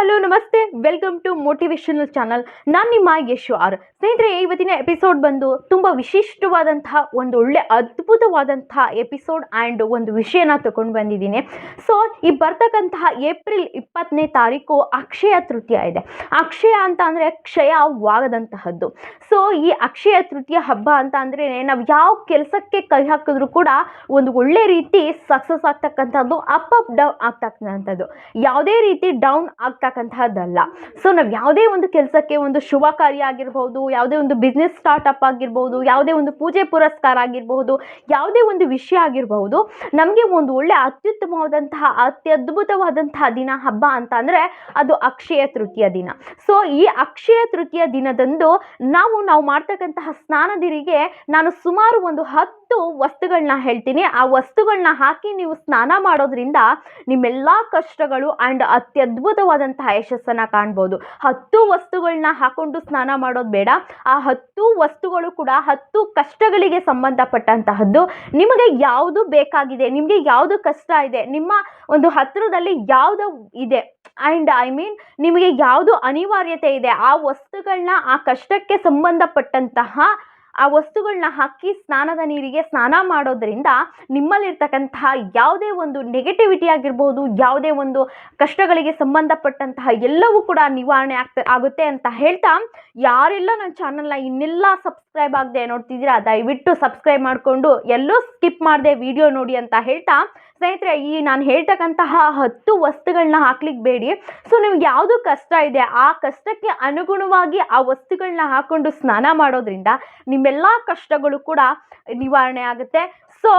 Hello ನಮಸ್ತೆ, welcome to motivational channel. ನಾನು ನಿಮ್ಮ ಯಶು ಆರ್. ಸ್ನೇಹಿತರೆ, ಇವತ್ತಿನ ಎಪಿಸೋಡ್ ಬಂದು ತುಂಬ ವಿಶಿಷ್ಟವಾದಂತಹ ಒಂದು ಒಳ್ಳೆ ಅದ್ಭುತವಾದಂತಹ ಎಪಿಸೋಡ್ ಆ್ಯಂಡ್ ಒಂದು ವಿಷಯನ ತಗೊಂಡು ಬಂದಿದ್ದೀನಿ. ಸೊ ಈ ಬರ್ತಕ್ಕಂತಹ ಏಪ್ರಿಲ್ 20ನೇ ತಾರೀಕು ಅಕ್ಷಯ ತೃತೀಯ ಇದೆ. ಅಕ್ಷಯ ಅಂತ ಅಂದರೆ ಕ್ಷಯವಾಗದಂತಹದ್ದು. ಸೊ ಈ ಅಕ್ಷಯ ತೃತೀಯ ಹಬ್ಬ ಅಂತ ಅಂದರೆ ನಾವು ಯಾವ ಕೆಲಸಕ್ಕೆ ಕೈ ಹಾಕಿದ್ರೂ ಕೂಡ ಒಂದು ಒಳ್ಳೆ ರೀತಿ ಸಕ್ಸಸ್ ಆಗ್ತಕ್ಕಂಥದ್ದು, ಅಪ್ ಡೌನ್ ಆಗ್ತಕ್ಕಂಥದ್ದು, ಯಾವುದೇ ರೀತಿ ಡೌನ್ ಆಗ್ತಕ್ಕಂತಹದ್ದಲ್ಲ. ಸೊ ನಾವು ಯಾವುದೇ ಒಂದು ಕೆಲಸಕ್ಕೆ, ಒಂದು ಶುಭ ಕಾರ್ಯ ಆಗಿರ್ಬೋದು, ಯಾವುದೇ ಒಂದು ಬಿಸ್ನೆಸ್ ಸ್ಟಾರ್ಟಪ್ ಆಗಿರ್ಬೋದು, ಯಾವುದೇ ಒಂದು ಪೂಜೆ ಪುರಸ್ಕಾರ ಆಗಿರಬಹುದು, ಯಾವುದೇ ಒಂದು ವಿಷಯ ಆಗಿರಬಹುದು, ನಮಗೆ ಒಂದು ಒಳ್ಳೆ ಅತ್ಯುತ್ತಮವಾದಂತಹ ಅತ್ಯದ್ಭುತವಾದಂತಹ ದಿನ ಹಬ್ಬ ಅಂತ ಅಂದರೆ ಅದು ಅಕ್ಷಯ ತೃತೀಯ ದಿನ. ಸೊ ಈ ಅಕ್ಷಯ ತೃತೀಯ ದಿನದಂದು ನಾವು ಮಾಡ್ತಕ್ಕಂತಹ ಸ್ನಾನದಿರಿಗೆ ನಾನು ಸುಮಾರು ಒಂದು 10 ವಸ್ತುಗಳನ್ನ ಹೇಳ್ತೀನಿ. ಆ ವಸ್ತುಗಳನ್ನ ಹಾಕಿ ನೀವು ಸ್ನಾನ ಮಾಡೋದ್ರಿಂದ ನಿಮ್ಮೆಲ್ಲ ಕಷ್ಟಗಳು ಆ್ಯಂಡ್ ಅತ್ಯದ್ಭುತವಾದಂತಹ ಯಶಸ್ಸನ್ನು ಕಾಣ್ಬೋದು. 10 ವಸ್ತುಗಳನ್ನ ಹಾಕೊಂಡು ಸ್ನಾನ ಮಾಡೋದು ಬೇಡ. ಆ 10 ವಸ್ತುಗಳು ಕೂಡ 10 ಕಷ್ಟಗಳಿಗೆ ಸಂಬಂಧಪಟ್ಟಂತಹದ್ದು. ನಿಮಗೆ ಯಾವುದು ಬೇಕಾಗಿದೆ, ನಿಮಗೆ ಯಾವುದು ಕಷ್ಟ ಇದೆ, ನಿಮ್ಮ ಒಂದು ಹತ್ತಿರದಲ್ಲಿ ಯಾವುದು ಇದೆ ಆ್ಯಂಡ್ ನಿಮಗೆ ಯಾವುದು ಅನಿವಾರ್ಯತೆ ಇದೆ, ಆ ವಸ್ತುಗಳನ್ನ ಆ ಕಷ್ಟಕ್ಕೆ ಸಂಬಂಧಪಟ್ಟಂತಹ ಆ ವಸ್ತುಗಳನ್ನ ಹಾಕಿ ಸ್ನಾನದ ನೀರಿಗೆ ಸ್ನಾನ ಮಾಡೋದ್ರಿಂದ ನಿಮ್ಮಲ್ಲಿರ್ತಕ್ಕಂತಹ ಯಾವುದೇ ಒಂದು ನೆಗೆಟಿವಿಟಿ ಆಗಿರ್ಬೋದು, ಯಾವುದೇ ಒಂದು ಕಷ್ಟಗಳಿಗೆ ಸಂಬಂಧಪಟ್ಟಂತಹ ಎಲ್ಲವೂ ಕೂಡ ನಿವಾರಣೆ ಆಗುತ್ತೆ ಅಂತ ಹೇಳ್ತಾ, ಯಾರೆಲ್ಲ ನನ್ನ ಚಾನಲ್ನ ಇನ್ನೆಲ್ಲ ಸಬ್ಸ್ಕ್ರೈಬ್ ಆಗದೆ ನೋಡ್ತಿದ್ದೀರಾ ದಯವಿಟ್ಟು ಸಬ್ಸ್ಕ್ರೈಬ್ ಮಾಡಿಕೊಂಡು ಎಲ್ಲೂ ಸ್ಕಿಪ್ ಮಾಡದೆ ವಿಡಿಯೋ ನೋಡಿ ಅಂತ ಹೇಳ್ತಾ, ಸ್ನೇಹಿತರೆ ಈ ನಾನು ಹೇಳ್ತಕ್ಕಂತಹ 10 ವಸ್ತುಗಳನ್ನ ಹಾಕ್ಲಿಕ್ಕೆ ಬೇಡಿ. ಸೊ ನಿಮ್ಗೆ ಯಾವುದು ಕಷ್ಟ ಇದೆ ಆ ಕಷ್ಟಕ್ಕೆ ಅನುಗುಣವಾಗಿ ಆ ವಸ್ತುಗಳನ್ನ ಹಾಕೊಂಡು ಸ್ನಾನ ಮಾಡೋದ್ರಿಂದ ನಿಮ್ಮೆಲ್ಲ ಕಷ್ಟಗಳು ಕೂಡ ನಿವಾರಣೆ ಆಗುತ್ತೆ. ಸೊ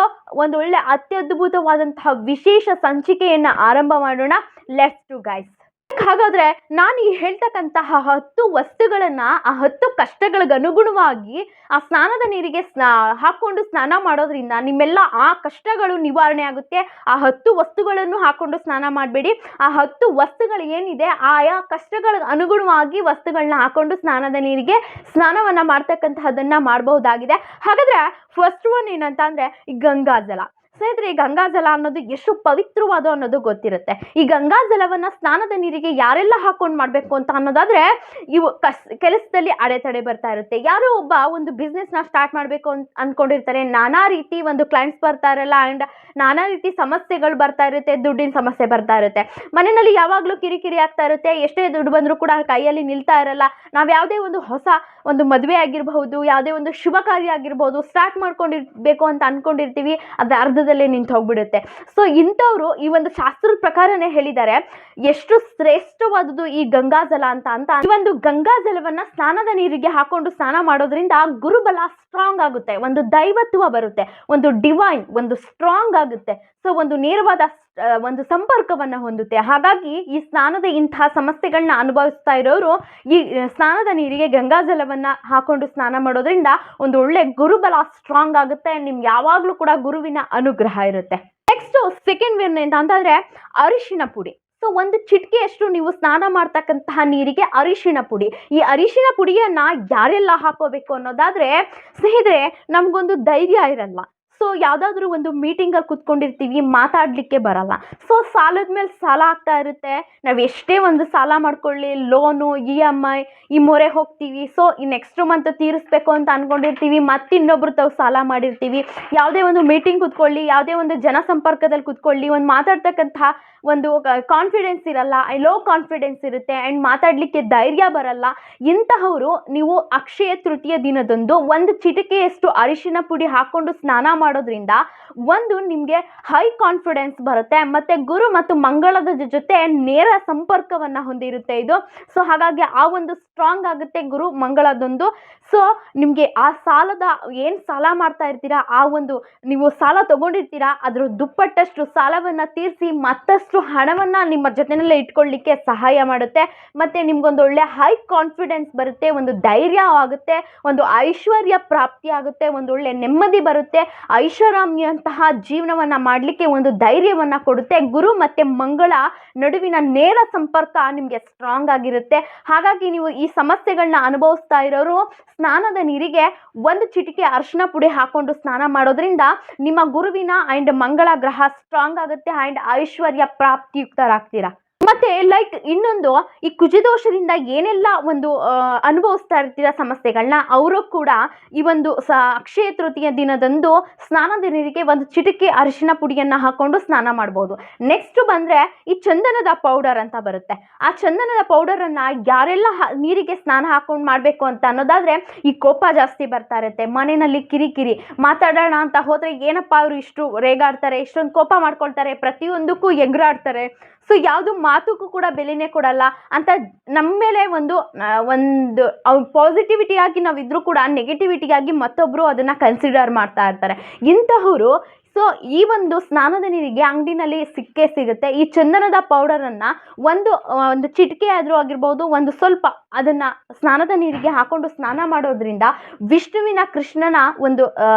ಒಂದು ಒಳ್ಳೆ ಅತ್ಯದ್ಭುತವಾದಂತಹ ವಿಶೇಷ ಸಂಚಿಕೆಯನ್ನು ಆರಂಭ ಮಾಡೋಣ. Let's to guys. ಹಾಗಾದರೆ ನಾನು ಈ ಹೇಳ್ತಕ್ಕಂತಹ 10 ವಸ್ತುಗಳನ್ನು ಆ 10 ಕಷ್ಟಗಳಿಗೆ ಅನುಗುಣವಾಗಿ ಆ ಸ್ನಾನದ ನೀರಿಗೆ ಹಾಕ್ಕೊಂಡು ಸ್ನಾನ ಮಾಡೋದ್ರಿಂದ ನಿಮ್ಮೆಲ್ಲ ಆ ಕಷ್ಟಗಳು ನಿವಾರಣೆ ಆಗುತ್ತೆ. ಆ 10 ವಸ್ತುಗಳನ್ನು ಹಾಕ್ಕೊಂಡು ಸ್ನಾನ ಮಾಡಬೇಡಿ. ಆ 10 ವಸ್ತುಗಳು ಏನಿದೆ ಆಯಾ ಕಷ್ಟಗಳಿಗೆ ಅನುಗುಣವಾಗಿ ವಸ್ತುಗಳನ್ನ ಹಾಕ್ಕೊಂಡು ಸ್ನಾನದ ನೀರಿಗೆ ಸ್ನಾನವನ್ನು ಮಾಡ್ತಕ್ಕಂತಹದ್ದನ್ನು ಮಾಡಬಹುದಾಗಿದೆ. ಹಾಗಾದರೆ ಫಸ್ಟ್ ಒನ್ ಏನಂತ ಅಂದರೆ ಈ ಗಂಗಾಜಲ. ಸ್ನೇಹಿತರೆ, ಈ ಗಂಗಾಜಲ ಅನ್ನೋದು ಎಷ್ಟು ಪವಿತ್ರವಾದ ಅನ್ನೋದು ಗೊತ್ತಿರುತ್ತೆ. ಈ ಗಂಗಾಜಲವನ್ನು ಸ್ನಾನದ ನೀರಿಗೆ ಯಾರೆಲ್ಲ ಹಾಕೊಂಡು ಮಾಡಬೇಕು ಅಂತ ಅನ್ನೋದಾದರೆ, ಇವು ಕೆಲಸದಲ್ಲಿ ಅಡೆತಡೆ ಬರ್ತಾ ಇರುತ್ತೆ. ಯಾರೋ ಒಬ್ಬ ಒಂದು ಬಿಸ್ನೆಸ್ನ ಸ್ಟಾರ್ಟ್ ಮಾಡಬೇಕು ಅಂತ ಅಂದ್ಕೊಂಡಿರ್ತಾರೆ. ನಾನಾ ರೀತಿ ಒಂದು ಕ್ಲೈಂಟ್ಸ್ ಬರ್ತಾ ಇರಲ್ಲ ಆ್ಯಂಡ್ ನಾನಾ ರೀತಿ ಸಮಸ್ಯೆಗಳು ಬರ್ತಾ ಇರುತ್ತೆ, ದುಡ್ಡಿನ ಸಮಸ್ಯೆ ಬರ್ತಾ ಇರುತ್ತೆ. ಮನೆಯಲ್ಲಿ ಯಾವಾಗಲೂ ಕಿರಿಕಿರಿ ಆಗ್ತಾ ಇರುತ್ತೆ. ಎಷ್ಟೇ ದುಡ್ಡು ಬಂದರೂ ಕೂಡ ಕೈಯಲ್ಲಿ ನಿಲ್ತಾ ಇರಲ್ಲ. ನಾವು ಯಾವುದೇ ಒಂದು ಹೊಸ ಒಂದು ಮದುವೆ ಆಗಿರಬಹುದು, ಯಾವುದೇ ಒಂದು ಶುಭ ಕಾರ್ಯ ಆಗಿರ್ಬೋದು ಸ್ಟಾರ್ಟ್ ಮಾಡ್ಕೊಂಡಿರ್ಬೇಕು ಅಂತ ಅಂದ್ಕೊಂಡಿರ್ತೀವಿ, ಅದು ಅರ್ಧದಲ್ಲೇ ನಿಂತು ಹೋಗ್ಬಿಡುತ್ತೆ. ಸೊ ಇಂಥವ್ರು ಈ ಒಂದು ಶಾಸ್ತ್ರದ ಪ್ರಕಾರನೇ ಹೇಳಿದ್ದಾರೆ ಎಷ್ಟು ಶ್ರೇಷ್ಠವಾದುದು ಈ ಗಂಗಾಜಲ ಅಂತ ಈ ಒಂದು ಗಂಗಾಜಲವನ್ನ ಸ್ನಾನದ ನೀರಿಗೆ ಹಾಕೊಂಡು ಸ್ನಾನ ಮಾಡೋದ್ರಿಂದ ಗುರುಬಲ ಸ್ಟ್ರಾಂಗ್ ಆಗುತ್ತೆ, ಒಂದು ದೈವತ್ವ ಬರುತ್ತೆ, ಒಂದು ಡಿವೈನ್ ಒಂದು ಸ್ಟ್ರಾಂಗ್ ಆಗುತ್ತೆ. ಸೊ ಒಂದು ನೇರವಾದ ಒಂದು ಸಂಪರ್ಕವನ್ನು ಹೊಂದುತ್ತೆ. ಹಾಗಾಗಿ ಈ ಸ್ನಾನದ ಇಂತಹ ಸಮಸ್ಯೆಗಳನ್ನ ಅನುಭವಿಸ್ತಾ ಇರೋರು ಈ ಸ್ನಾನದ ನೀರಿಗೆ ಗಂಗಾಜಲವನ್ನು ಹಾಕೊಂಡು ಸ್ನಾನ ಮಾಡೋದ್ರಿಂದ ಒಂದು ಒಳ್ಳೆ ಗುರುಬಲ ಸ್ಟ್ರಾಂಗ್ ಆಗುತ್ತೆ. ನಿಮ್ಗೆ ಯಾವಾಗಲೂ ಕೂಡ ಗುರುವಿನ ಅನುಗ್ರಹ ಇರುತ್ತೆ. ನೆಕ್ಸ್ಟ್ ಸೆಕೆಂಡ್ ಒನ್ ಅಂತಂದರೆ ಅರಿಶಿನ ಪುಡಿ. ಸೊ ಒಂದು ಚಿಟಿಕೆಯಷ್ಟು ನೀವು ಸ್ನಾನ ಮಾಡ್ತಕ್ಕಂತಹ ನೀರಿಗೆ ಅರಿಶಿಣ ಪುಡಿ. ಈ ಅರಿಶಿಣ ಪುಡಿಯನ್ನು ಯಾರೆಲ್ಲ ಹಾಕೋಬೇಕು ಅನ್ನೋದಾದರೆ, ಸ್ನೇಹಿತರೆ ನಮಗೊಂದು ಧೈರ್ಯ ಇರಲ್ಲ. ಸೊ ಯಾವುದಾದ್ರೂ ಒಂದು ಮೀಟಿಂಗಲ್ಲಿ ಕೂತ್ಕೊಂಡಿರ್ತೀವಿ, ಮಾತಾಡಲಿಕ್ಕೆ ಬರಲ್ಲ. ಸೊ ಸಾಲದ ಮೇಲೆ ಸಾಲ ಆಗ್ತಾ ಇರುತ್ತೆ. ನಾವು ಎಷ್ಟೇ ಒಂದು ಸಾಲ ಮಾಡ್ಕೊಳ್ಳಿ, ಲೋನು, EMI ಈ ಮೊರೆ ಹೋಗ್ತೀವಿ. ಸೊ ಈ ನೆಕ್ಸ್ಟ್ ಮಂತ್ ತೀರಿಸ್ಬೇಕು ಅಂತ ಅಂದ್ಕೊಂಡಿರ್ತೀವಿ, ಮತ್ತೆ ಇನ್ನೊಬ್ರು ತಾವು ಸಾಲ ಮಾಡಿರ್ತೀವಿ. ಯಾವುದೇ ಒಂದು ಮೀಟಿಂಗ್ ಕೂತ್ಕೊಳ್ಳಿ, ಯಾವುದೇ ಒಂದು ಜನಸಂಪರ್ಕದಲ್ಲಿ ಕೂತ್ಕೊಳ್ಳಿ, ಒಂದು ಮಾತಾಡ್ತಕ್ಕಂತಹ ಒಂದು ಕಾನ್ಫಿಡೆನ್ಸ್ ಇರಲ್ಲ, ಲೋ ಕಾನ್ಫಿಡೆನ್ಸ್ ಇರುತ್ತೆ ಆ್ಯಂಡ್ ಮಾತಾಡಲಿಕ್ಕೆ ಧೈರ್ಯ ಬರಲ್ಲ. ಇಂತಹವರು ನೀವು ಅಕ್ಷಯ ತೃತೀಯ ದಿನದಂದು ಒಂದು ಚಿಟಿಕೆಯಷ್ಟು ಅರಿಶಿನ ಪುಡಿ ಹಾಕ್ಕೊಂಡು ಸ್ನಾನ ಮಾಡೋದ್ರಿಂದ ಒಂದು ನಿಮಗೆ ಹೈ ಕಾನ್ಫಿಡೆನ್ಸ್ ಬರುತ್ತೆ ಮತ್ತು ಗುರು ಮತ್ತು ಮಂಗಳದ ಜೊತೆ ನೇರ ಸಂಪರ್ಕವನ್ನು ಹೊಂದಿರುತ್ತೆ ಇದು. ಸೊ ಹಾಗಾಗಿ ಆ ಒಂದು ಸ್ಟ್ರಾಂಗ್ ಆಗುತ್ತೆ ಗುರು ಮಂಗಳದೊಂದು. ಸೊ ನಿಮಗೆ ಆ ಸಾಲದ ಏನು ಸಾಲ ಮಾಡ್ತಾ ಇರ್ತೀರಾ, ಆ ಒಂದು ನೀವು ಸಾಲ ತೊಗೊಂಡಿರ್ತೀರಾ ಅದರ ದುಪ್ಪಟ್ಟಷ್ಟು ಸಾಲವನ್ನು ತೀರಿಸಿ ಮತ್ತಷ್ಟು ಹಣವನ್ನು ನಿಮ್ಮ ಜೊತೆಯಲ್ಲೇ ಇಟ್ಕೊಳ್ಳಿಕ್ಕೆ ಸಹಾಯ ಮಾಡುತ್ತೆ. ಮತ್ತು ನಿಮ್ಗೊಂದು ಒಳ್ಳೆ ಹೈ ಕಾನ್ಫಿಡೆನ್ಸ್ ಬರುತ್ತೆ, ಒಂದು ಧೈರ್ಯ ಆಗುತ್ತೆ, ಒಂದು ಐಶ್ವರ್ಯ ಪ್ರಾಪ್ತಿ ಆಗುತ್ತೆ, ಒಂದು ಒಳ್ಳೆ ನೆಮ್ಮದಿ ಬರುತ್ತೆ, ಐಷಾರಾಮ್ಯಂತಹ ಜೀವನವನ್ನು ಮಾಡಲಿಕ್ಕೆ ಒಂದು ಧೈರ್ಯವನ್ನು ಕೊಡುತ್ತೆ. ಗುರು ಮತ್ತು ಮಂಗಳ ನಡುವಿನ ನೇರ ಸಂಪರ್ಕ ನಿಮಗೆ ಸ್ಟ್ರಾಂಗ್ ಆಗಿರುತ್ತೆ. ಹಾಗಾಗಿ ನೀವು ಈ ಸಮಸ್ಯೆಗಳನ್ನ ಅನುಭವಿಸ್ತಾ ಇರೋರು ಸ್ನಾನದ ನೀರಿಗೆ ಒಂದು ಚಿಟಿಕೆ ಅರಿಶಿನ ಪುಡಿ ಹಾಕೊಂಡು ಸ್ನಾನ ಮಾಡೋದ್ರಿಂದ ನಿಮ್ಮ ಗುರುವಿನ ಆ್ಯಂಡ್ ಮಂಗಳ ಗ್ರಹ ಸ್ಟ್ರಾಂಗ್ ಆಗುತ್ತೆ ಆ್ಯಂಡ್ ಐಶ್ವರ್ಯ ಪ್ರಾಪ್ತಿಯುಕ್ತರಾಗ್ತೀರಾ. ಮತ್ತೆ ಲೈಕ್ ಇನ್ನೊಂದು, ಈ ಕುಜದೋಷದಿಂದ ಏನೆಲ್ಲ ಒಂದು ಅನುಭವಿಸ್ತಾ ಇರ್ತೀರ ಸಮಸ್ಯೆಗಳನ್ನ, ಅವರು ಕೂಡ ಈ ಒಂದು ಅಕ್ಷಯ ತೃತೀಯ ದಿನದಂದು ಸ್ನಾನದ ನೀರಿಗೆ ಒಂದು ಚಿಟಿಕೆ ಅರಿಶಿನ ಪುಡಿಯನ್ನು ಹಾಕೊಂಡು ಸ್ನಾನ ಮಾಡ್ಬೋದು. ನೆಕ್ಸ್ಟ್ ಬಂದರೆ ಈ ಚಂದನದ ಪೌಡರ್ ಅಂತ ಬರುತ್ತೆ. ಆ ಚಂದನದ ಪೌಡರನ್ನು ಯಾರೆಲ್ಲ ನೀರಿಗೆ ಸ್ನಾನ ಹಾಕೊಂಡು ಮಾಡಬೇಕು ಅಂತ ಅನ್ನೋದಾದರೆ, ಈ ಕೋಪ ಜಾಸ್ತಿ ಬರ್ತಾ ಇರುತ್ತೆ, ಮನೆಯಲ್ಲಿ ಕಿರಿಕಿರಿ, ಮಾತಾಡೋಣ ಅಂತ ಹೋದರೆ ಏನಪ್ಪ ಅವರು ಇಷ್ಟು ರೇಗಾಡ್ತಾರೆ, ಇಷ್ಟೊಂದು ಕೋಪ ಮಾಡ್ಕೊಳ್ತಾರೆ, ಪ್ರತಿಯೊಂದಕ್ಕೂ ಎಗರಾಡ್ತಾರೆ, ಸೊ ಯಾವುದು ಮಾತುಗೂ ಕೂಡ ಬೆಲೆನೇ ಕೊಡಲ್ಲ ಅಂತ ನಮ್ಮ ಮೇಲೆ ಒಂದು ಪಾಸಿಟಿವಿಟಿಯಾಗಿ ನಾವಿದ್ರೂ ಕೂಡ ನೆಗೆಟಿವಿಟಿಯಾಗಿ ಮತ್ತೊಬ್ಬರು ಅದನ್ನು ಕನ್ಸಿಡರ್ ಮಾಡ್ತಾ ಇರ್ತಾರೆ. ಇಂತಹವರು ಸೊ ಈ ಒಂದು ಸ್ನಾನದ ನೀರಿಗೆ ಅಂಗಡಿನಲ್ಲಿ ಸಿಕ್ಕೇ ಸಿಗುತ್ತೆ. ಈ ಚಂದನದ ಪೌಡರನ್ನು ಒಂದು ಚಿಟಿಕೆ ಆದರೂ ಆಗಿರ್ಬೋದು, ಒಂದು ಸ್ವಲ್ಪ ಅದನ್ನು ಸ್ನಾನದ ನೀರಿಗೆ ಹಾಕೊಂಡು ಸ್ನಾನ ಮಾಡೋದ್ರಿಂದ ವಿಷ್ಣುವಿನ ಕೃಷ್ಣನ ಒಂದು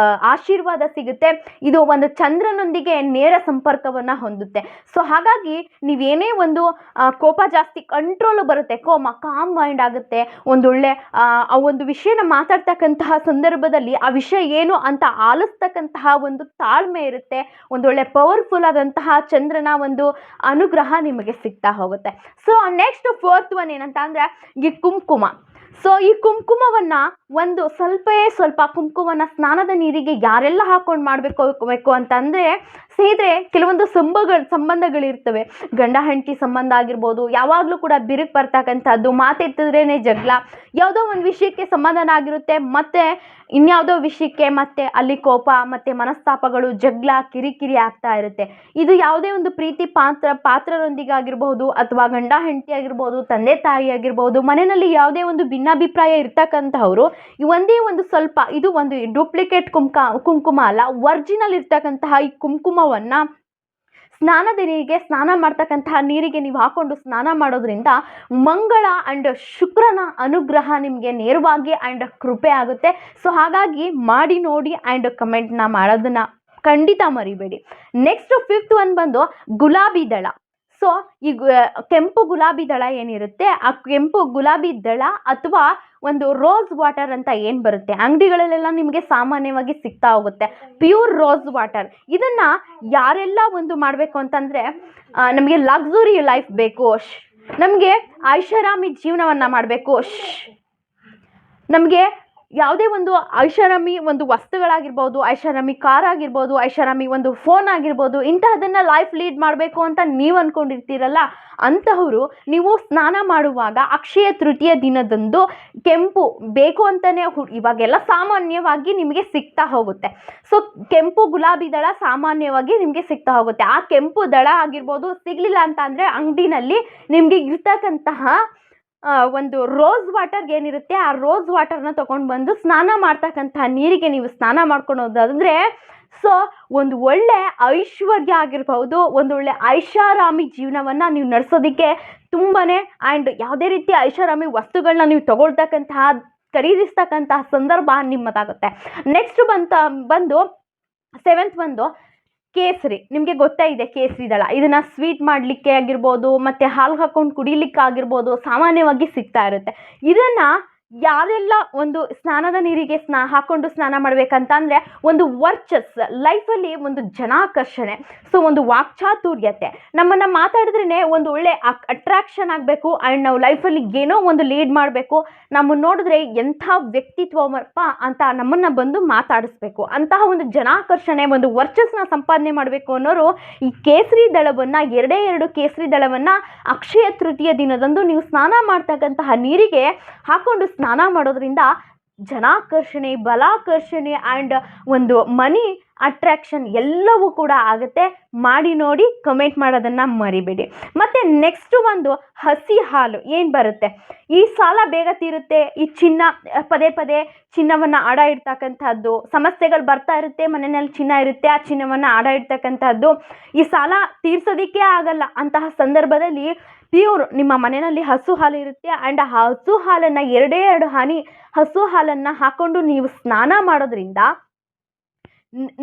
ಆಶೀರ್ವಾದ ಸಿಗುತ್ತೆ. ಇದು ಒಂದು ಚಂದ್ರನೊಂದಿಗೆ ನೇರ ಸಂಪರ್ಕವನ್ನು ಹೊಂದುತ್ತೆ. ಸೊ ಹಾಗಾಗಿ ನೀವೇನೇ ಒಂದು ಕೋಪ ಜಾಸ್ತಿ ಕಂಟ್ರೋಲ್ ಬರುತ್ತೆ, ಕಾಮ್ ಮೈಂಡ್ ಆಗುತ್ತೆ. ಒಂದೊಳ್ಳೆ ಆ ಒಂದು ವಿಷಯನ ಮಾತಾಡ್ತಕ್ಕಂತಹ ಸಂದರ್ಭದಲ್ಲಿ ಆ ವಿಷಯ ಏನು ಅಂತ ಆಲಿಸ್ತಕ್ಕಂತಹ ಒಂದು ತಾಳ್ಮೆ ಇರುತ್ತೆ. ಒಂದೊಳ್ಳೆ ಪವರ್ಫುಲ್ ಆದಂತಹ ಚಂದ್ರನ ಒಂದು ಅನುಗ್ರಹ ನಿಮಗೆ ಸಿಗ್ತಾ ಹೋಗುತ್ತೆ. ಸೊ ನೆಕ್ಸ್ಟ್ 4th ಒನ್ ಏನಂತ ಅಂದರೆ ಈ ಕುಂಕುಮ. ಸೊ ಈ ಕುಂಕುಮವನ್ನು ಒಂದು ಸ್ವಲ್ಪ ಕುಂಕುಮನ ಸ್ನಾನದ ನೀರಿಗೆ ಯಾರೆಲ್ಲ ಹಾಕೊಂಡು ಮಾಡಬೇಕು ಅಂತಂದರೆ, ಸ್ನೇಹಿತರೆ, ಕೆಲವೊಂದು ಸಂಬಂಧಗಳಿರ್ತವೆ. ಗಂಡ ಹೆಂಡತಿ ಸಂಬಂಧ ಆಗಿರ್ಬೋದು, ಯಾವಾಗಲೂ ಕೂಡ ಬಿರುಕು ಬರ್ತಕ್ಕಂಥದ್ದು, ಮಾತೆತ್ತಿದ್ರೇ ಜಗಳ, ಯಾವುದೋ ಒಂದು ವಿಷಯಕ್ಕೆ ಸಮಾಧಾನ ಆಗಿರುತ್ತೆ, ಮತ್ತು ಇನ್ಯಾವುದೋ ವಿಷಯಕ್ಕೆ ಮತ್ತೆ ಅಲ್ಲಿ ಕೋಪ ಮತ್ತು ಮನಸ್ತಾಪಗಳು, ಜಗಳ, ಕಿರಿಕಿರಿ ಆಗ್ತಾ ಇರುತ್ತೆ. ಇದು ಯಾವುದೇ ಒಂದು ಪ್ರೀತಿ ಪಾತ್ರರೊಂದಿಗೆ ಆಗಿರ್ಬೋದು, ಅಥವಾ ಗಂಡ ಹೆಂಡತಿ ಆಗಿರ್ಬೋದು, ತಂದೆ ತಾಯಿ ಆಗಿರ್ಬೋದು, ಮನೆಯಲ್ಲಿ ಯಾವುದೇ ಒಂದು ಭಿನ್ನಾಭಿಪ್ರಾಯ ಇರ್ತಕ್ಕಂಥವ್ರು ಒಂದೇ ಒಂದು ಸ್ವಲ್ಪ, ಇದು ಒಂದು ಡೂಪ್ಲಿಕೇಟ್ ಕುಂಕುಮ ಅಲ್ಲ, ಒರಿಜಿನಲ್ ಇರ್ತಕ್ಕಂತಹ ಈ ಕುಂಕುಮವನ್ನು ಸ್ನಾನದ ನೀರಿಗೆ, ಸ್ನಾನ ಮಾಡ್ತಕ್ಕಂತಹ ನೀರಿಗೆ ನೀವು ಹಾಕೊಂಡು ಸ್ನಾನ ಮಾಡೋದ್ರಿಂದ ಮಂಗಳ ಆ್ಯಂಡ್ ಶುಕ್ರನ ಅನುಗ್ರಹ ನಿಮಗೆ ನೇರವಾಗಿ ಆ್ಯಂಡ್ ಕೃಪೆ ಆಗುತ್ತೆ. ಸೊ ಹಾಗಾಗಿ ಮಾಡಿ ನೋಡಿ ಆ್ಯಂಡ್ ಕಮೆಂಟ್ನ ಮಾಡೋದನ್ನು ಖಂಡಿತ ಮರಿಬೇಡಿ. ನೆಕ್ಸ್ಟ್ 5th ಒನ್ ಬಂದು ಗುಲಾಬಿ ದಳ. ಸೊ ಈ ಕೆಂಪು ಗುಲಾಬಿ ದಳ ಏನಿರುತ್ತೆ, ಆ ಕೆಂಪು ಗುಲಾಬಿ ದಳ ಅಥವಾ ಒಂದು ರೋಸ್ ವಾಟರ್ ಅಂತ ಏನು ಬರುತ್ತೆ ಅಂಗಡಿಗಳಲ್ಲೆಲ್ಲ ನಿಮಗೆ ಸಾಮಾನ್ಯವಾಗಿ ಸಿಗ್ತಾ ಹೋಗುತ್ತೆ, ಪ್ಯೂರ್ ರೋಸ್ ವಾಟರ್. ಇದನ್ನು ಯಾರೆಲ್ಲ ಒಂದು ಮಾಡಬೇಕು ಅಂತಂದರೆ, ನಮಗೆ ಲಕ್ಸುರಿ ಲೈಫ್ ಬೇಕು, ನಮಗೆ ಐಷಾರಾಮಿ ಜೀವನವನ್ನು ಮಾಡಬೇಕು, ನಮಗೆ ಯಾವುದೇ ಒಂದು ಐಷಾರಾಮಿ ಒಂದು ವಸ್ತುಗಳಾಗಿರ್ಬೋದು, ಐಷಾರಾಮಿ ಕಾರ್ ಆಗಿರ್ಬೋದು, ಐಷಾರಾಮಿ ಒಂದು ಫೋನ್ ಆಗಿರ್ಬೋದು, ಇಂತಹದನ್ನು ಲೈಫ್ ಲೀಡ್ ಮಾಡಬೇಕು ಅಂತ ನೀವು ಅಂದ್ಕೊಂಡಿರ್ತೀರಲ್ಲ, ಅಂತಹವರು ನೀವು ಸ್ನಾನ ಮಾಡುವಾಗ ಅಕ್ಷಯ ತೃತೀಯ ದಿನದಂದು ಕೆಂಪು ಬೇಕು ಅಂತಲೇ ಇವಾಗೆಲ್ಲ ಸಾಮಾನ್ಯವಾಗಿ ನಿಮಗೆ ಸಿಗ್ತಾ ಹೋಗುತ್ತೆ. ಸೊ ಕೆಂಪು ಗುಲಾಬಿ ದಳ ಸಾಮಾನ್ಯವಾಗಿ ನಿಮಗೆ ಸಿಗ್ತಾ ಹೋಗುತ್ತೆ. ಆ ಕೆಂಪು ದಳ ಆಗಿರ್ಬೋದು, ಸಿಗಲಿಲ್ಲ ಅಂತ ಅಂದರೆ ಅಂಗಡಿನಲ್ಲಿ ನಿಮಗೆ ಇರ್ತಕ್ಕಂತಹ ಒಂದು ರೋಸ್ ವಾಟರ್ ಏನಿರುತ್ತೆ, ಆ ರೋಸ್ ವಾಟರ್ನ ತೊಗೊಂಡು ಬಂದು ಸ್ನಾನ ಮಾಡ್ತಕ್ಕಂತಹ ನೀರಿಗೆ ನೀವು ಸ್ನಾನ ಮಾಡ್ಕೊಳೋದಾದರೆ, ಸೊ ಒಂದು ಒಳ್ಳೆ ಐಶ್ವರ್ಯ ಆಗಿರ್ಬೋದು, ಒಂದು ಒಳ್ಳೆ ಐಷಾರಾಮಿ ಜೀವನವನ್ನು ನೀವು ನಡೆಸೋದಕ್ಕೆ ತುಂಬಾ ಆ್ಯಂಡ್ ಯಾವುದೇ ರೀತಿ ಐಷಾರಾಮಿ ವಸ್ತುಗಳನ್ನ ನೀವು ತಗೊಳ್ತಕ್ಕಂತಹ, ಖರೀದಿಸ್ತಕ್ಕಂತಹ ಸಂದರ್ಭ ನಿಮ್ಮದಾಗುತ್ತೆ. ನೆಕ್ಸ್ಟ್ ಬಂದು 7th ಒಂದು ಕೇಸರಿ. ನಿಮಗೆ ಗೊತ್ತೇ ಇದೆ ಕೇಸರಿ ದಳ, ಇದನ್ನು ಸ್ವೀಟ್ ಮಾಡಲಿಕ್ಕೆ ಆಗಿರ್ಬೋದು, ಮತ್ತು ಹಾಲು ಹಾಕ್ಕೊಂಡು ಕುಡಿಲಿಕ್ಕೆ ಆಗಿರ್ಬೋದು, ಸಾಮಾನ್ಯವಾಗಿ ಸಿಗ್ತಾ ಇರುತ್ತೆ. ಇದನ್ನು ಯಾರೆಲ್ಲ ಒಂದು ಸ್ನಾನದ ನೀರಿಗೆ ಹಾಕೊಂಡು ಸ್ನಾನ ಮಾಡಬೇಕಂತಂದರೆ, ಒಂದು ವರ್ಚಸ್ ಲೈಫಲ್ಲಿ ಒಂದು ಜನಾಕರ್ಷಣೆ, ಸೊ ಒಂದು ವಾಕ್ಚಾತುರ್ಯತೆ, ನಮ್ಮನ್ನು ಮಾತಾಡಿದ್ರೇ ಒಂದು ಒಳ್ಳೆ ಅಟ್ರಾಕ್ಷನ್ ಆಗಬೇಕು ಆ್ಯಂಡ್ ನಾವು ಲೈಫಲ್ಲಿ ಏನೋ ಒಂದು ಲೀಡ್ ಮಾಡಬೇಕು, ನಮ್ಮನ್ನು ನೋಡಿದ್ರೆ ಎಂಥ ವ್ಯಕ್ತಿತ್ವಪ್ಪ ಅಂತ ನಮ್ಮನ್ನು ಬಂದು ಮಾತಾಡಿಸ್ಬೇಕು, ಅಂತಹ ಒಂದು ಜನಾಕರ್ಷಣೆ, ಒಂದು ವರ್ಚಸ್ನ ಸಂಪಾದನೆ ಮಾಡಬೇಕು ಅನ್ನೋರು ಈ ಕೇಸರಿ ದಳವನ್ನು, 2 ಕೇಸರಿ ದಳವನ್ನು ಅಕ್ಷಯ ತೃತೀಯ ದಿನದಂದು ನೀವು ಸ್ನಾನ ಮಾಡ್ತಕ್ಕಂತಹ ನೀರಿಗೆ ಹಾಕೊಂಡು ಸ್ನಾನ ಮಾಡೋದ್ರಿಂದ ಜನಾಕರ್ಷಣೆ, ಬಲಾಕರ್ಷಣೆ ಆ್ಯಂಡ್ ಒಂದು ಮನಿ ಅಟ್ರಾಕ್ಷನ್ ಎಲ್ಲವೂ ಕೂಡ ಆಗುತ್ತೆ. ಮಾಡಿ ನೋಡಿ, ಕಮೆಂಟ್ ಮಾಡೋದನ್ನು ಮರಿಬೇಡಿ. ಮತ್ತು ನೆಕ್ಸ್ಟು ಒಂದು ಹಸಿ ಹಾಲು ಏನು ಬರುತ್ತೆ, ಈ ಸಾಲ ಬೇಗ ತೀರುತ್ತೆ. ಈ ಪದೇ ಚಿನ್ನವನ್ನು ಅಡ ಇಡ್ತಕ್ಕಂಥದ್ದು, ಸಮಸ್ಯೆಗಳು ಬರ್ತಾ ಇರುತ್ತೆ, ಮನೆಯಲ್ಲಿ ಚಿನ್ನ ಇರುತ್ತೆ, ಆ ಚಿನ್ನವನ್ನು ಅಡ ಇಡ್ತಕ್ಕಂಥದ್ದು, ಈ ಸಾಲ ತೀರ್ಸೋದಕ್ಕೆ ಆಗಲ್ಲ. ಅಂತಹ ಸಂದರ್ಭದಲ್ಲಿ ಪ್ಯೂರ್ ನಿಮ್ಮ ಮನೆಯಲ್ಲಿ ಹಸು ಹಾಲು ಇರುತ್ತೆ ಆ್ಯಂಡ್ ಆ ಹಸು ಹಾಲನ್ನು 2 ಹನಿ ಹಸು ಹಾಲನ್ನು ಹಾಕ್ಕೊಂಡು ನೀವು ಸ್ನಾನ ಮಾಡೋದ್ರಿಂದ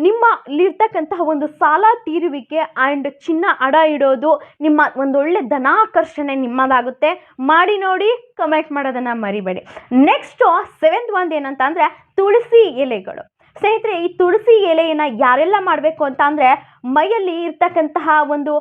ನಿಮ್ಮಲ್ಲಿರ್ತಕ್ಕಂತಹ ಒಂದು ಸಾಲ ತೀರುವಿಕೆ ಆ್ಯಂಡ್ ಚಿನ್ನ ಅಡ ಇಡೋದು, ನಿಮ್ಮ ಒಂದೊಳ್ಳೆ ಧನಾಕರ್ಷಣೆ ನಿಮ್ಮದಾಗುತ್ತೆ. ಮಾಡಿ ನೋಡಿ, ಕಮೆಂಟ್ ಮಾಡೋದನ್ನು ಮರಿಬೇಡಿ. ನೆಕ್ಸ್ಟು 7th ಒಂದು ಏನಂತ ಅಂದರೆ ತುಳಸಿ ಎಲೆಗಳು. ಸ್ನೇಹಿತರೆ, ಈ ತುಳಸಿ ಎಲೆಯನ್ನು ಯಾರೆಲ್ಲ ಮಾಡಬೇಕು ಅಂತ ಅಂದರೆ, ಮೈಯಲ್ಲಿ ಇರ್ತಕ್ಕಂತಹ ಒಂದು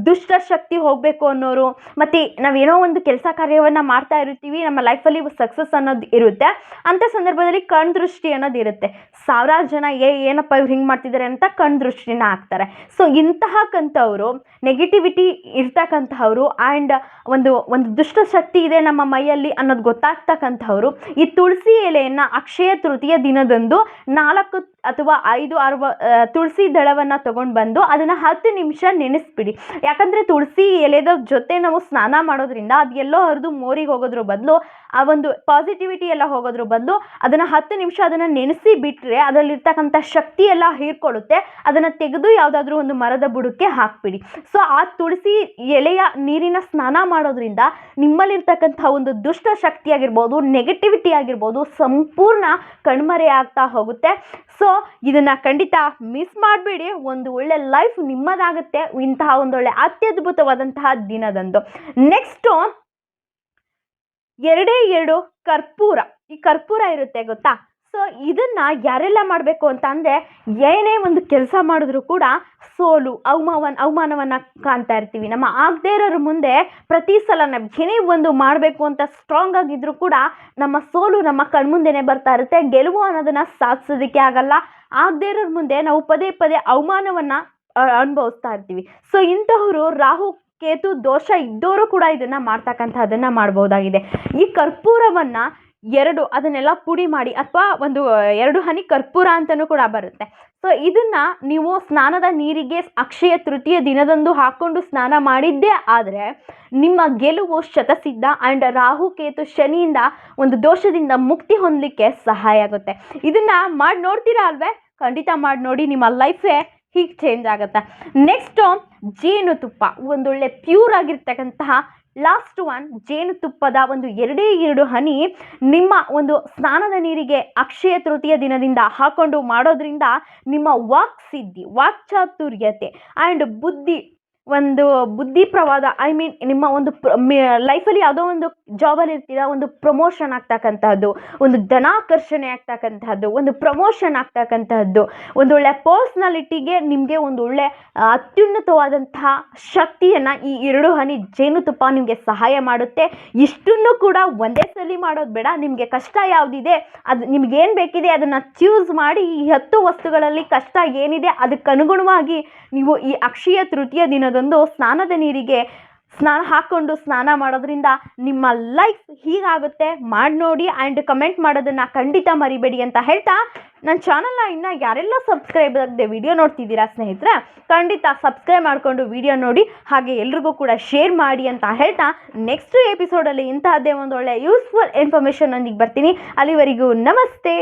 ದುಷ್ಟ ಶಕ್ತಿ ಹೋಗಬೇಕು ಅನ್ನೋರು, ಮತ್ತು ನಾವೇನೋ ಒಂದು ಕೆಲಸ ಕಾರ್ಯವನ್ನು ಮಾಡ್ತಾ ಇರ್ತೀವಿ, ನಮ್ಮ ಲೈಫಲ್ಲಿ ಸಕ್ಸಸ್ ಅನ್ನೋದು ಇರುತ್ತೆ. ಅಂಥ ಸಂದರ್ಭದಲ್ಲಿ ಕಣ್ ದೃಷ್ಟಿ ಅನ್ನೋದು ಇರುತ್ತೆ. ಸಾವಿರಾರು ಜನ ಏನಪ್ಪ ಇವ್ರು ಹಿಂಗೆ ಮಾಡ್ತಿದ್ದಾರೆ ಅಂತ ಕಣ್ ದೃಷ್ಟಿನ ಹಾಕ್ತಾರೆ. ಸೊ ಇಂತಹಕ್ಕಂಥವ್ರು, ನೆಗೆಟಿವಿಟಿ ಇರ್ತಕ್ಕಂಥವ್ರು ಆ್ಯಂಡ್ ಒಂದು ಒಂದು ದುಷ್ಟ ಶಕ್ತಿ ಇದೆ ನಮ್ಮ ಮೈಯಲ್ಲಿ ಅನ್ನೋದು ಗೊತ್ತಾಗ್ತಕ್ಕಂಥವ್ರು ಈ ತುಳಸಿ ಎಲೆಯನ್ನು ಅಕ್ಷಯ ತೃತೀಯ ದಿನದಂದು 4 ಅಥವಾ 5 ತುಳಸಿ ದಳವನ್ನು ತೊಗೊಂಡು ಬಂದು ಅದನ್ನು 10 ನಿಮಿಷ ನೆನೆಸ್ಬಿಡಿ. ಯಾಕಂದರೆ ತುಳಸಿ ಎಲೆದ ಜೊತೆ ನಾವು ಸ್ನಾನ ಮಾಡೋದ್ರಿಂದ ಅದು ಎಲ್ಲೋ ಹರಿದು ಮೋರಿಗೆ ಹೋಗೋದ್ರ ಬದಲು, ಆ ಒಂದು ಪಾಸಿಟಿವಿಟಿ ಎಲ್ಲ ಹೋಗೋದ್ರ ಬದಲು ಅದನ್ನು 10 ನಿಮಿಷ ಅದನ್ನು ನೆನೆಸಿ ಬಿಟ್ಟರೆ ಅದರಲ್ಲಿರ್ತಕ್ಕಂಥ ಶಕ್ತಿ ಎಲ್ಲ ಹೀರ್ಕೊಳ್ಳುತ್ತೆ. ಅದನ್ನು ತೆಗೆದು ಯಾವುದಾದ್ರೂ ಒಂದು ಮರದ ಬುಡಕ್ಕೆ ಹಾಕ್ಬಿಡಿ. ಸೊ ಆ ತುಳಸಿ ಎಲೆಯ ನೀರಿನ ಸ್ನಾನ ಮಾಡೋದ್ರಿಂದ ನಿಮ್ಮಲ್ಲಿರ್ತಕ್ಕಂಥ ಒಂದು ದುಷ್ಟ ಶಕ್ತಿ ಆಗಿರ್ಬೋದು, ನೆಗೆಟಿವಿಟಿ ಆಗಿರ್ಬೋದು ಸಂಪೂರ್ಣ ಕಣ್ಮರೆ ಆಗ್ತಾ ಹೋಗುತ್ತೆ. ಸೊ ಇದನ್ನು ಖಂಡಿತ ಮಿಸ್ ಮಾಡಬೇಡಿ. ಒಂದು ಒಳ್ಳೆ ಲೈಫ್ ನಿಮ್ಮದಾಗುತ್ತೆ ಇಂತಹ ಒಂದೊಳ್ಳೆ ಅತ್ಯದ್ಭುತವಾದಂತಹ ದಿನದಂದು. ನೆಕ್ಸ್ಟು 2 ಕರ್ಪೂರ. ಈ ಕರ್ಪೂರ ಇರುತ್ತೆ ಗೊತ್ತಾ? ಸೊ ಇದನ್ನು ಯಾರೆಲ್ಲ ಮಾಡಬೇಕು ಅಂತ ಅಂದರೆ, ಏನೇ ಒಂದು ಕೆಲಸ ಮಾಡಿದ್ರೂ ಕೂಡ ಸೋಲು ಅವಮಾನವನ್ನು ಕಾಣ್ತಾ ಇರ್ತೀವಿ. ನಮ್ಮ ಆಗದೇ ಇರೋರ ಮುಂದೆ ಪ್ರತಿ ಸಲ ನಾವು ಏನೇ ಒಂದು ಮಾಡಬೇಕು ಅಂತ ಸ್ಟ್ರಾಂಗ್ ಆಗಿದ್ರೂ ಕೂಡ ನಮ್ಮ ಸೋಲು ನಮ್ಮ ಕಣ್ಮುಂದೆನೇ ಬರ್ತಾ ಇರುತ್ತೆ. ಗೆಲುವು ಅನ್ನೋದನ್ನು ಸಾಧಿಸೋದಕ್ಕೆ ಆಗಲ್ಲ. ಆಗದೇ ಇರೋರ ಮುಂದೆ ನಾವು ಪದೇ ಪದೇ ಅವಮಾನವನ್ನು ಅನುಭವಿಸ್ತಾ ಇರ್ತೀವಿ. ಸೊ ಇಂತಹವರು ರಾಹು ಕೇತು ದೋಷ ಇದ್ದವರು ಕೂಡ ಇದನ್ನು ಮಾಡ್ತಕ್ಕಂಥದ್ದನ್ನು ಮಾಡ್ಬೋದಾಗಿದೆ. ಈ ಕರ್ಪೂರವನ್ನು 2 ಅದನ್ನೆಲ್ಲ ಪುಡಿ ಮಾಡಿ, ಅಥವಾ ಒಂದು 2 ಹನಿ ಕರ್ಪೂರ ಅಂತಲೂ ಕೂಡ ಬರುತ್ತೆ. ಸೊ ಇದನ್ನು ನೀವು ಸ್ನಾನದ ನೀರಿಗೆ ಅಕ್ಷಯ ತೃತೀಯ ದಿನದಂದು ಹಾಕ್ಕೊಂಡು ಸ್ನಾನ ಮಾಡಿದ್ದೇ ಆದರೆ ನಿಮ್ಮ ಗೆಲುವು ಶತಸಿದ್ಧ. ಆ್ಯಂಡ್ ರಾಹು ಕೇತು ಶನಿಯಿಂದ ಒಂದು ದೋಷದಿಂದ ಮುಕ್ತಿ ಹೊಂದಲಿಕ್ಕೆ ಸಹಾಯ ಆಗುತ್ತೆ. ಇದನ್ನು ಮಾಡಿ ನೋಡ್ತೀರಾ ಅಲ್ವೇ? ಖಂಡಿತ ಮಾಡಿ ನೋಡಿ, ನಿಮ್ಮ ಲೈಫೇ ಹೀಗೆ ಚೇಂಜ್ ಆಗುತ್ತೆ. ನೆಕ್ಸ್ಟು ಜೇನುತುಪ್ಪ. ಒಂದೊಳ್ಳೆ ಪ್ಯೂರ್ ಆಗಿರ್ತಕ್ಕಂತಹ ಲಾಸ್ಟ್ ಒನ್ ಜೇನುತುಪ್ಪದ ಒಂದು 2 ಹನಿ ನಿಮ್ಮ ಒಂದು ಸ್ನಾನದ ನೀರಿಗೆ ಅಕ್ಷಯ ತೃತೀಯ ದಿನದಿಂದ ಹಾಕೊಂಡು ಮಾಡೋದ್ರಿಂದ ನಿಮ್ಮ ವಾಕ್ಸಿದ್ಧಿ, ವಾಕ್ಚಾತುರ್ಯತೆ ಆ್ಯಂಡ್ ಬುದ್ಧಿ ಪ್ರವಾದ, ಐ ಮೀನ್ ನಿಮ್ಮ ಒಂದು ಲೈಫಲ್ಲಿ ಯಾವುದೋ ಒಂದು ಜಾಬಲ್ಲಿ ಇರ್ತೀರ, ಒಂದು ಪ್ರಮೋಷನ್ ಆಗ್ತಕ್ಕಂಥದ್ದು, ಒಂದು ಧನಾಕರ್ಷಣೆ ಆಗ್ತಕ್ಕಂಥದ್ದು, ಒಂದು ಪ್ರಮೋಷನ್ ಆಗ್ತಕ್ಕಂಥದ್ದು, ಒಂದೊಳ್ಳೆ ಪರ್ಸ್ನಾಲಿಟಿಗೆ ನಿಮಗೆ ಒಂದೊಳ್ಳೆ ಅತ್ಯುನ್ನತವಾದಂತಹ ಶಕ್ತಿಯನ್ನು ಈ 2 ಹನಿ ಜೇನುತುಪ್ಪ ನಿಮಗೆ ಸಹಾಯ ಮಾಡುತ್ತೆ. ಇಷ್ಟನ್ನು ಕೂಡ ಒಂದೇ ಸಲ ಮಾಡೋದು ಬೇಡ. ನಿಮಗೆ ಕಷ್ಟ ಯಾವುದಿದೆ, ಅದು ನಿಮಗೇನು ಬೇಕಿದೆ ಅದನ್ನು ಚೂಸ್ ಮಾಡಿ ಈ 10 ವಸ್ತುಗಳಲ್ಲಿ ಕಷ್ಟ ಏನಿದೆ ಅದಕ್ಕನುಗುಣವಾಗಿ ನೀವು ಈ ಅಕ್ಷಯ ತೃತೀಯ ದಿನದಂದು ಸ್ನಾನದ ನೀರಿಗೆ ಹಾಕ್ಕೊಂಡು ಸ್ನಾನ ಮಾಡೋದ್ರಿಂದ ನಿಮ್ಮ ಲೈಫ್ ಹೀಗಾಗುತ್ತೆ. ಮಾಡಿ ನೋಡಿ ಆ್ಯಂಡ್ ಕಮೆಂಟ್ ಮಾಡೋದನ್ನು ಖಂಡಿತ ಮರಿಬೇಡಿ ಅಂತ ಹೇಳ್ತಾ, ನನ್ನ ಚಾನಲ್ನ ಇನ್ನು ಯಾರೆಲ್ಲ ಸಬ್ಸ್ಕ್ರೈಬ್ ಆಗದೆ ವಿಡಿಯೋ ನೋಡ್ತಿದ್ದೀರಾ ಸ್ನೇಹಿತರೆ, ಖಂಡಿತ ಸಬ್ಸ್ಕ್ರೈಬ್ ಮಾಡಿಕೊಂಡು ವಿಡಿಯೋ ನೋಡಿ, ಹಾಗೆ ಎಲ್ರಿಗೂ ಕೂಡ ಶೇರ್ ಮಾಡಿ ಅಂತ ಹೇಳ್ತಾ, ನೆಕ್ಸ್ಟ್ ಎಪಿಸೋಡಲ್ಲಿ ಇಂತಹದ್ದೇ ಒಂದು ಒಳ್ಳೆ ಯೂಸ್ಫುಲ್ ಇನ್ಫಾರ್ಮೇಷನ್ ಒಂದಿಗೆ ಬರ್ತೀನಿ. ಅಲ್ಲಿವರೆಗೂ ನಮಸ್ತೆ.